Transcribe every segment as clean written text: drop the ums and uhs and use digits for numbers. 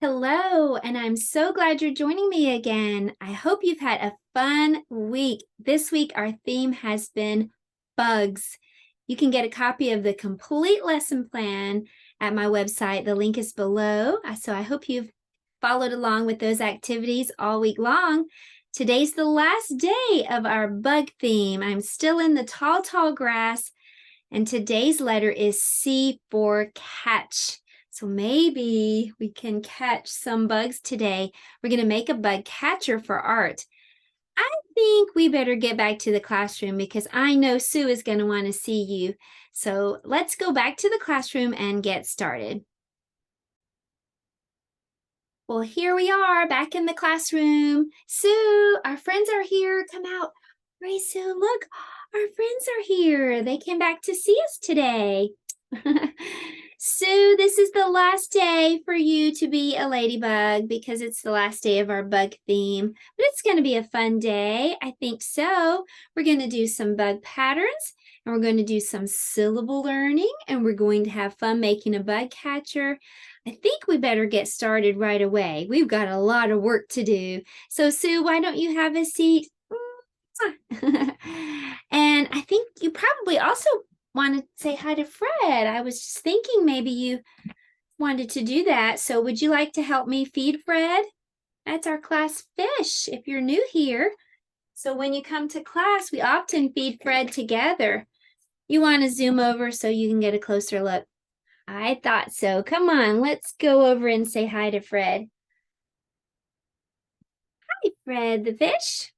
Hello, and I'm so glad you're joining me again. I hope you've had a fun week. This week, our theme has been bugs. You can get a copy of the complete lesson plan at my website. The link is below. So I hope you've followed along with those activities all week long. Today's the last day of our bug theme. I'm still in the tall, tall grass, and today's letter is C for catch. So maybe we can catch some bugs today. We're going to make a bug catcher for art. I think we better get back to the classroom because I know Sue is going to want to see you. So let's go back to the classroom and get started. Well, here we are back in the classroom. Sue, our friends are here. Come out. Ray, Sue, look, our friends are here. They came back to see us today. Sue, this is the last day for you to be a ladybug because it's the last day of our bug theme. But it's going to be a fun day. I think so. We're going to do some bug patterns, and we're going to do some syllable learning, and we're going to have fun making a bug catcher. I think we better get started right away. We've got a lot of work to do. So, Sue, why don't you have a seat? And I think you probably also want to say hi to Fred. I was just thinking maybe you wanted to do that. So would you like to help me feed Fred? That's our class fish if you're new here. So when you come to class, we often feed Fred together. You want to zoom over so you can get a closer look? I thought so. Come on, let's go over and say hi to Fred. Hi, Fred the fish.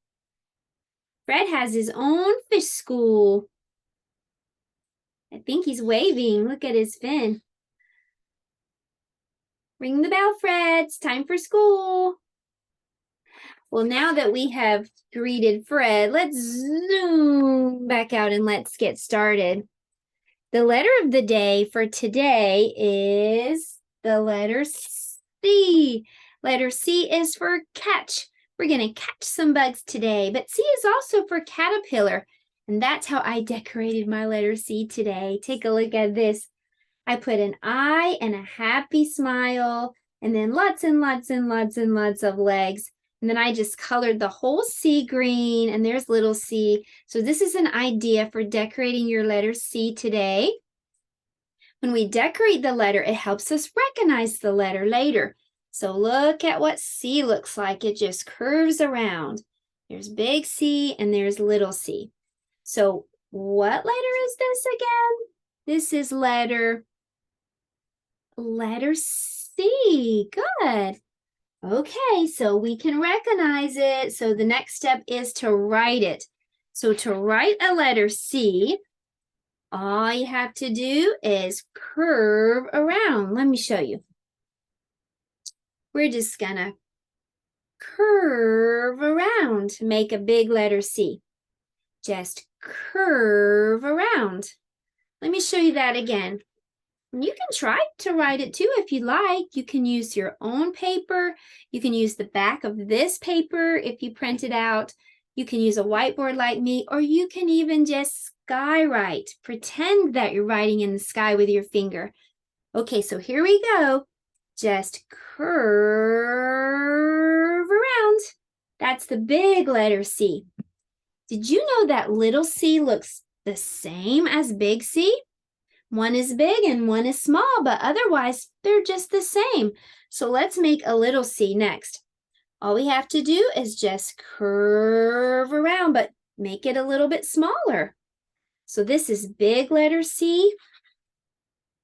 Fred has his own fish school. I think he's waving. Look at his fin. Ring the bell, Fred. It's time for school. Well, now that we have greeted Fred, let's zoom back out and let's get started. The letter of the day for today is the letter C. Letter C is for catch. We're going to catch some bugs today, but C is also for caterpillar. And that's how I decorated my letter C today. Take a look at this. I put an eye and a happy smile, and then lots and lots and lots and lots of legs. And then I just colored the whole C green, and there's little C. So this is an idea for decorating your letter C today. When we decorate the letter, it helps us recognize the letter later. So look at what C looks like. It just curves around. There's big C and there's little c. So what letter is this again? This is letter C. Good. Okay, so we can recognize it. So the next step is to write it. So to write a letter C, all you have to do is curve around. Let me show you. We're just gonna curve around to make a big letter C. Just curve around. Let me show you that again. You can try to write it too if you like. You can use your own paper. You can use the back of this paper if you print it out. You can use a whiteboard like me, or you can even just skywrite. Pretend that you're writing in the sky with your finger. Okay, so here we go. Just curve around. That's the big letter C. Did you know that little c looks the same as big C? One is big and one is small, but otherwise they're just the same. So let's make a little c next. All we have to do is just curve around, but make it a little bit smaller. So this is big letter C.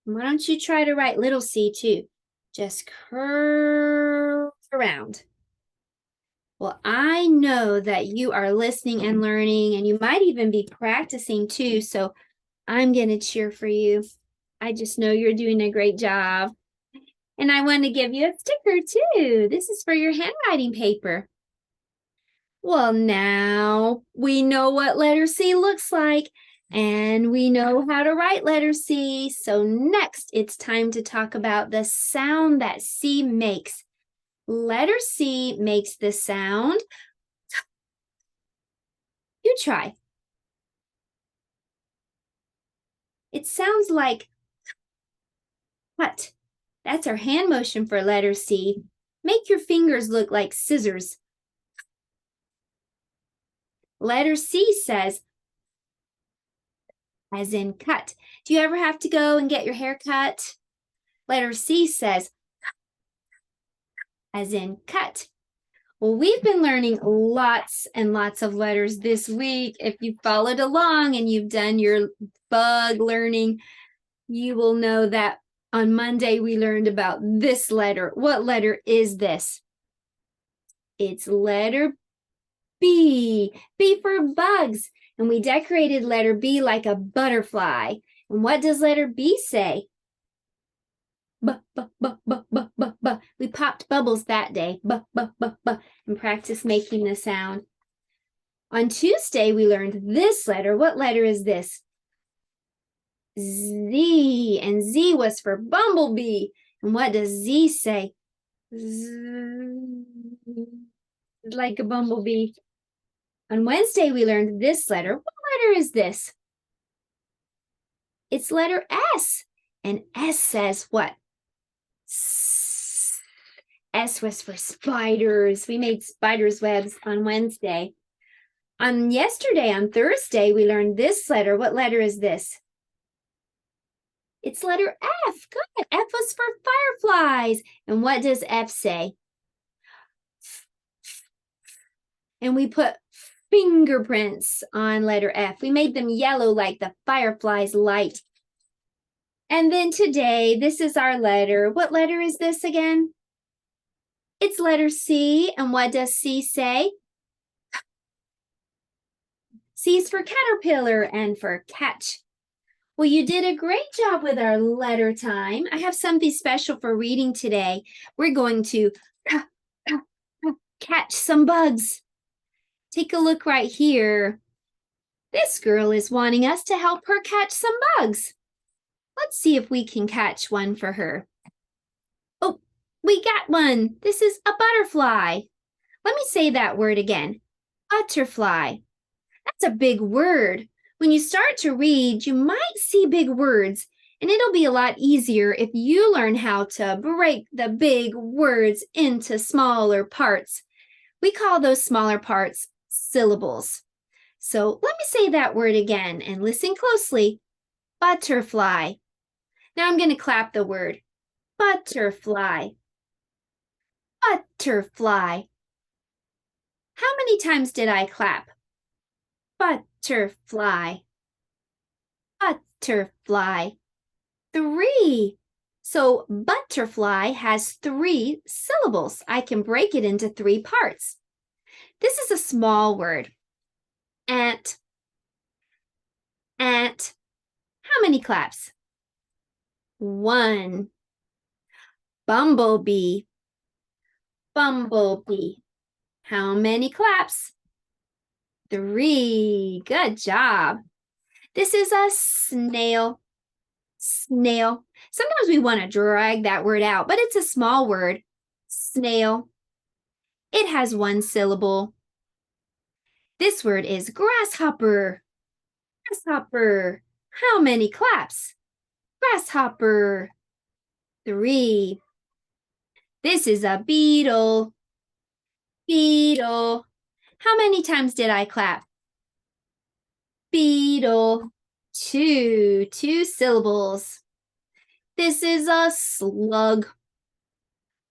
Why don't you try to write little c too? Just curve around. Well, I know that you are listening and learning, and you might even be practicing too. So I'm going to cheer for you. I just know you're doing a great job. And I want to give you a sticker too. This is for your handwriting paper. Well, now we know what letter C looks like, and we know how to write letter C. So next, it's time to talk about the sound that C makes. Letter C makes the sound. You try. It sounds like hut. That's our hand motion for letter C. Make your fingers look like scissors. Letter C says, as in cut. Do you ever have to go and get your hair cut? Letter C says, as in cut. Well, we've been learning lots and lots of letters this week. If you followed along and you've done your bug learning, you will know that on Monday we learned about this letter. What letter is this? It's letter B. B for bugs. And we decorated letter B like a butterfly. And what does letter B say? B, b, b, b, b, b, b. We popped bubbles that day, b, b, b, b, and practiced making the sound. On Tuesday, we learned this letter. What letter is this? Z, and Z was for bumblebee. And what does Z say? Z, like a bumblebee. On Wednesday, we learned this letter. What letter is this? It's letter S. And S says what? S was for spiders. We made spiders' webs on Wednesday. On Thursday, we learned this letter. What letter is this? It's letter F. Good. F was for fireflies. And what does F say? And we put fingerprints on letter F. We made them yellow like the firefly's light. And then today, this is our letter. What letter is this again? It's letter C. And what does C say? C is for caterpillar and for catch. Well, you did a great job with our letter time. I have something special for reading today. We're going to catch some bugs. Take a look right here. This girl is wanting us to help her catch some bugs. Let's see if we can catch one for her. Oh, we got one. This is a butterfly. Let me say that word again. Butterfly. That's a big word. When you start to read, you might see big words, and it'll be a lot easier if you learn how to break the big words into smaller parts. We call those smaller parts syllables. So let me say that word again and listen closely. Butterfly. Now I'm going to clap the word. Butterfly. Butterfly. How many times did I clap? Butterfly. Butterfly. 3. So butterfly has 3 syllables. I can break it into 3 parts. This is a small word. Ant. Ant. How many claps? 1. Bumblebee. Bumblebee. How many claps? 3. Good job. This is a snail. Snail. Sometimes we want to drag that word out, but it's a small word. Snail. It has 1 syllable. This word is grasshopper. Grasshopper. How many claps? Grasshopper. 3. This is a beetle. Beetle. How many times did I clap? Beetle. 2. 2 syllables. This is a slug.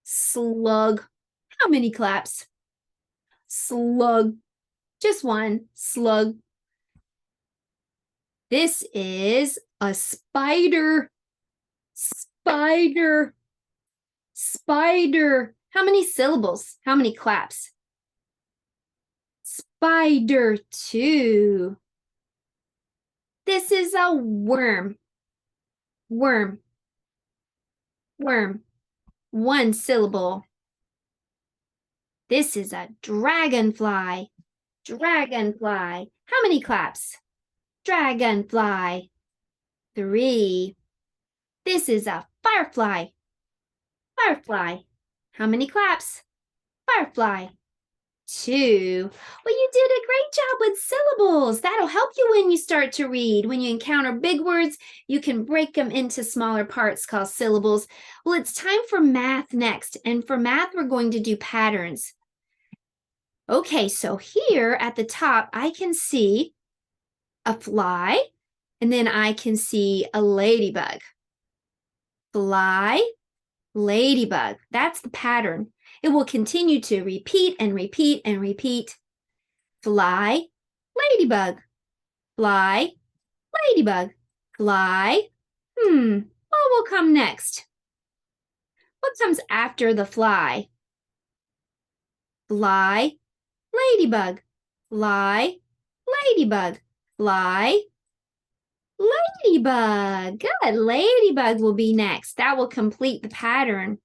Slug. How many claps? Slug. Just 1. Slug. This is a spider. Spider. Spider. How many syllables? How many claps? Spider. 2. This is a worm. Worm. Worm. 1 syllable. This is a dragonfly. Dragonfly. How many claps? Dragonfly. 3. This is a firefly. Firefly. How many claps? Firefly. 2. Well, you did a great job with syllables. That'll help you when you start to read. When you encounter big words, you can break them into smaller parts called syllables. Well, it's time for math next. And for math, we're going to do patterns. Okay, so here at the top, I can see a fly, and then I can see a ladybug. Fly, ladybug. That's the pattern. It will continue to repeat and repeat and repeat. Fly, ladybug. Fly, ladybug. Fly. What will come next? What comes after the fly? Fly, ladybug. Fly, ladybug. Fly, ladybug. Good. Ladybug will be next. That will complete the pattern.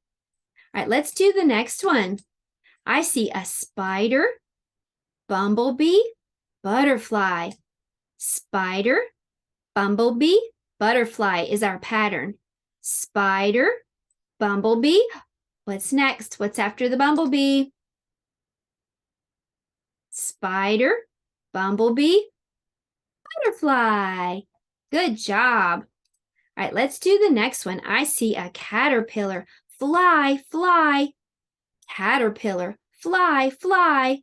All right, let's do the next one. I see a spider, bumblebee, butterfly. Spider, bumblebee, butterfly is our pattern. Spider, bumblebee. What's next? What's after the bumblebee? Spider, bumblebee, butterfly. Good job. All right, let's do the next one. I see a caterpillar. Fly, fly. Caterpillar. Fly, fly.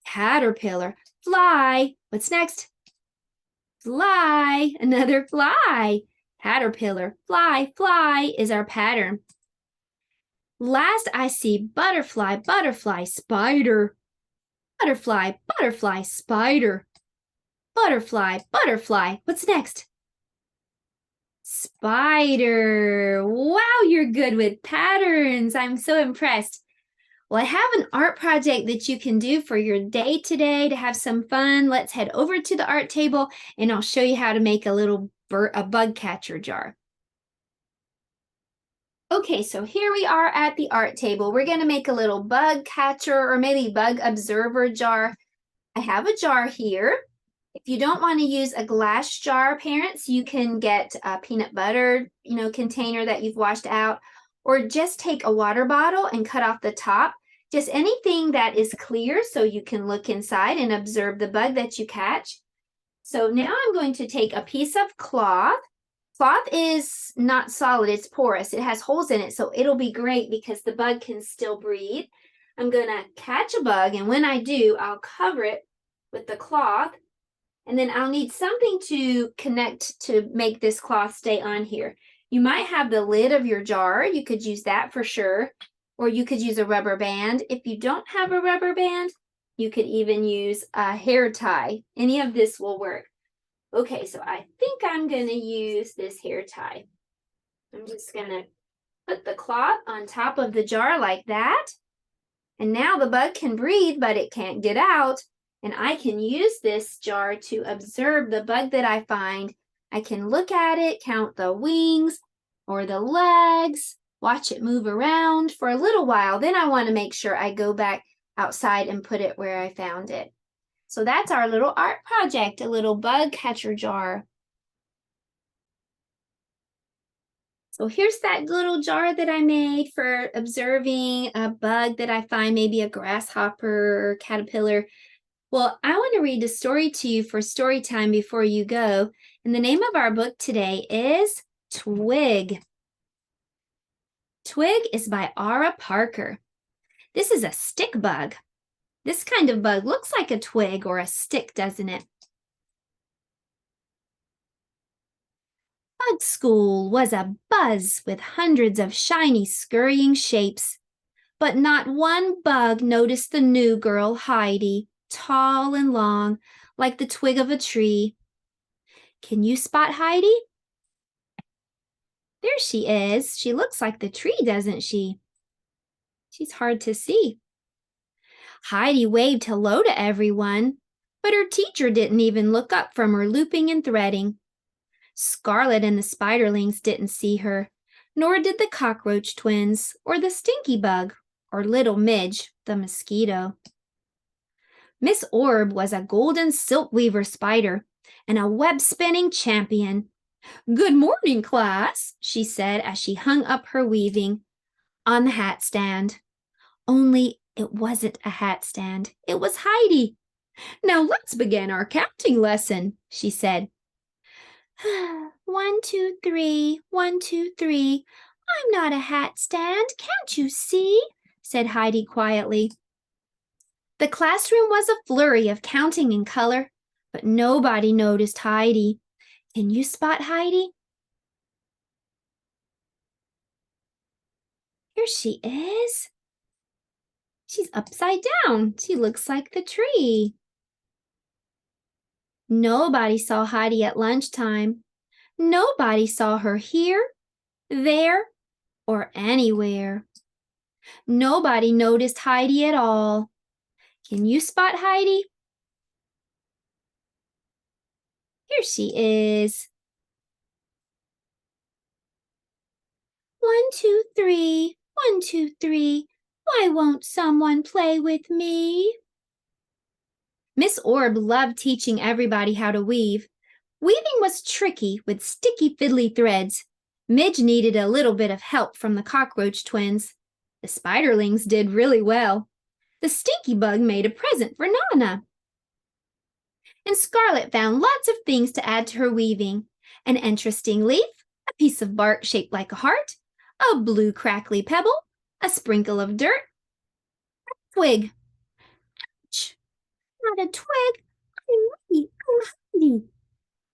Caterpillar. Fly. What's next? Fly. Another fly. Caterpillar. Fly, fly is our pattern. Last, I see butterfly, butterfly, spider. Butterfly, butterfly, spider. Butterfly, butterfly. What's next? Spider. Wow, you're good with patterns. I'm so impressed. Well, I have an art project that you can do for your day today to have some fun. Let's head over to the art table and I'll show you how to make a bug catcher jar. Okay, so here we are at the art table. We're going to make a little bug catcher or maybe bug observer jar. I have a jar here. If you don't want to use a glass jar, parents, you can get a peanut butter, container that you've washed out, or just take a water bottle and cut off the top. Just anything that is clear so you can look inside and observe the bug that you catch. So now I'm going to take a piece of cloth. Cloth is not solid, it's porous. It has holes in it, so it'll be great because the bug can still breathe. I'm going to catch a bug, and when I do, I'll cover it with the cloth. And then I'll need something to connect to make this cloth stay on here. You might have the lid of your jar. You could use that for sure. Or you could use a rubber band. If you don't have a rubber band, you could even use a hair tie. Any of this will work. Okay, so I think I'm going to use this hair tie. I'm just going to put the cloth on top of the jar like that. And now the bug can breathe, but it can't get out. And I can use this jar to observe the bug that I find. I can look at it, count the wings or the legs, watch it move around for a little while. Then I want to make sure I go back outside and put it where I found it. So that's our little art project, a little bug catcher jar. So here's that little jar that I made for observing a bug that I find, maybe a grasshopper or caterpillar. Well, I want to read a story to you for story time before you go. And the name of our book today is Twig. Twig is by Ara Parker. This is a stick bug. This kind of bug looks like a twig or a stick, doesn't it? Bug school was a buzz with hundreds of shiny, scurrying shapes. But not one bug noticed the new girl, Heidi, tall and long, like the twig of a tree. Can you spot Heidi? There she is. She looks like the tree, doesn't she? She's hard to see. Heidi waved hello to everyone, but her teacher didn't even look up from her looping and threading. Scarlet and the spiderlings didn't see her, nor did the cockroach twins, or the stinky bug, or little Midge, the mosquito. Miss Orb was a golden silk weaver spider and a web-spinning champion. "Good morning, class," she said as she hung up her weaving on the hat stand. Only It wasn't a hat stand. It was Heidi. "Now let's begin our counting lesson," she said. 1, 2, 3, 1, 2, 3. I'm not a hat stand, can't you see? Said Heidi quietly. The classroom was a flurry of counting in color, but nobody noticed Heidi. Can you spot Heidi? Here she is. She's upside down. She looks like the tree. Nobody saw Heidi at lunchtime. Nobody saw her here, there, or anywhere. Nobody noticed Heidi at all. Can you spot Heidi? Here she is. 1, 2, 3. 1, 2, 3. Why won't someone play with me? Miss Orb loved teaching everybody how to weave. Weaving was tricky with sticky fiddly threads. Midge needed a little bit of help from the cockroach twins. The spiderlings did really well. The stinky bug made a present for Nana. And Scarlet found lots of things to add to her weaving. An interesting leaf, a piece of bark shaped like a heart, a blue crackly pebble, a sprinkle of dirt, a twig. Ouch! Not a twig. I'm ready. I'm ready.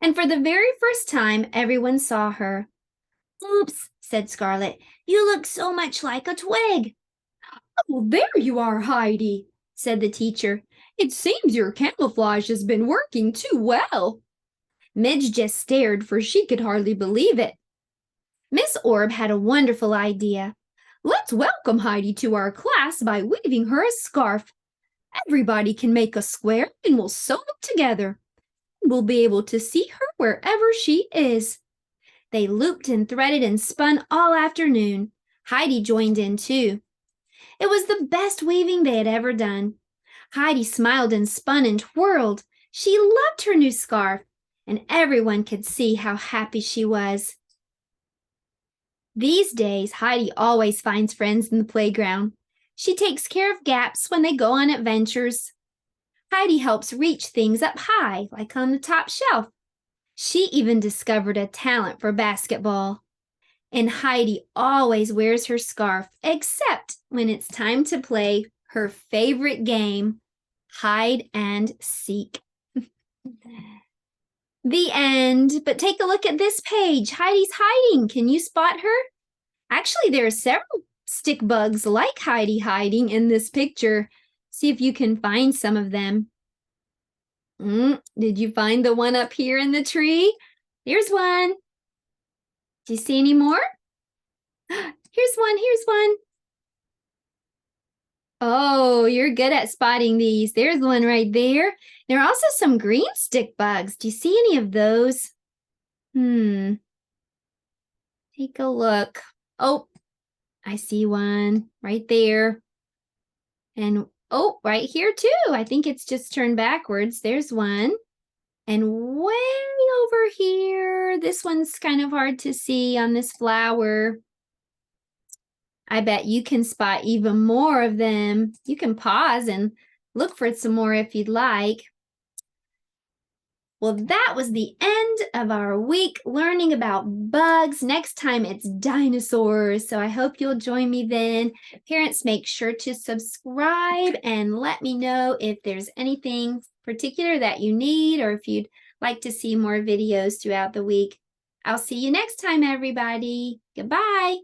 And for the very first time, everyone saw her. Oops, said Scarlet. You look so much like a twig. Oh, there you are, Heidi, said the teacher. It seems your camouflage has been working too well. Midge just stared, for she could hardly believe it. Miss Orb had a wonderful idea. Let's welcome Heidi to our class by weaving her a scarf. Everybody can make a square and we'll sew it together. We'll be able to see her wherever she is. They looped and threaded and spun all afternoon. Heidi joined in too. It was the best weaving they had ever done. Heidi smiled and spun and twirled. She loved her new scarf, and everyone could see how happy she was. These days, Heidi always finds friends in the playground. She takes care of gaps when they go on adventures. Heidi helps reach things up high, like on the top shelf. She even discovered a talent for basketball. And Heidi always wears her scarf, except when it's time to play her favorite game, hide and seek. The end. But take a look at this page. Heidi's hiding. Can you spot her? Actually, there are several stick bugs like Heidi hiding in this picture. See if you can find some of them. Did you find the one up here in the tree? Here's one. Do you see any more? Here's one. Here's one. Oh, you're good at spotting these. There's one right there. There are also some green stick bugs. Do you see any of those? Take a look. Oh, I see one right there. And oh, right here too. I think it's just turned backwards. There's one. And way over here, this one's kind of hard to see on this flower. I bet you can spot even more of them. You can pause and look for some more if you'd like. Well, that was the end of our week learning about bugs. Next time it's dinosaurs. So I hope you'll join me then. Parents, make sure to subscribe and let me know if there's anything particular that you need or if you'd like to see more videos throughout the week. I'll see you next time, everybody. Goodbye.